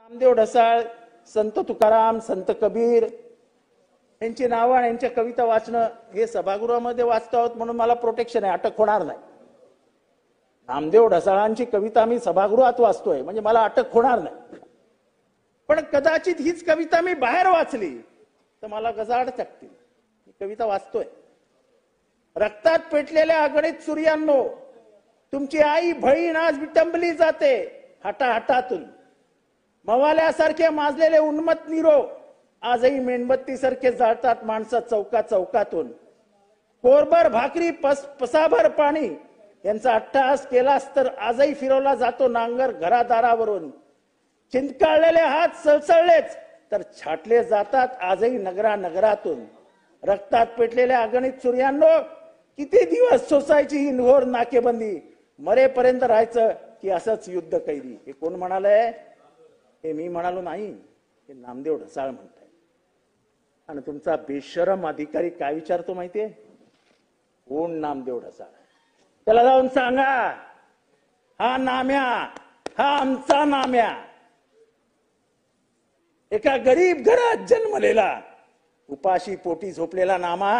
नामदेव ढसाळ, संत तुकाराम, संत कबीर यांची नावं आणि यांच्या कविता वाचणं हे सभागृहामध्ये वाचतो आहोत म्हणून मला प्रोटेक्शन आहे, अटक होणार नाही. नामदेव ढसाळांची कविता मी सभागृहात वाचतोय म्हणजे मला अटक होणार नाही. पण कदाचित हीच कविता मी बाहेर वाचली तर मला गजाआड टाकतील. ही कविता वाचतोय. रक्तात पेटलेल्या अगणित सूर्यांनो, तुमची आई बहीण आज विटंबली जाते हटाहटातून. मवाल्यासारखे माजलेले उन्मत्त निरो आजही मेणबत्ती सारखे जाळतात माणसं चौका चौकातून. कोरभर भाकरी पसाभर पाणी यांचा अट्टहास केलास तर आजही फिरवला जातो नांगर घरादारावरून. चिंतकाळलेले हात सळसळलेच तर छाटले जातात आजही नगरा नगरातून. रक्तात पेटलेल्या अगणित सूर्यांनो, किती दिवस सोसायची ही घोर नाकेबंदी. मरेपर्यंत राहायचं की असंच युद्ध कैदी. हे कोण म्हणालंय? हे मी म्हणालो नाही, हे नामदेव ढसाळ म्हणताय. आणि तुमचा बेशरम अधिकारी काय विचारतो माहितीये? कोण नामदेव ढसाळ? त्याला जाऊन सांगा, हा नाम्या, हा आमचा नाम्या. एका गरीब घरात जन्मलेला, उपाशी पोटी झोपलेला नामा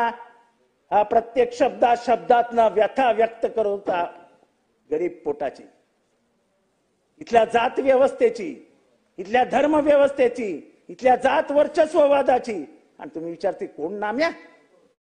हा प्रत्येक शब्दात व्यथा व्यक्त करत होता गरीब पोटाची. इथल्या जात व्यवस्थेची, इथल्या धर्म व्यवस्थेची, इथल्या जात वर्चस्ववादाची. आणि तुम्ही विचारते कोण नाम्या?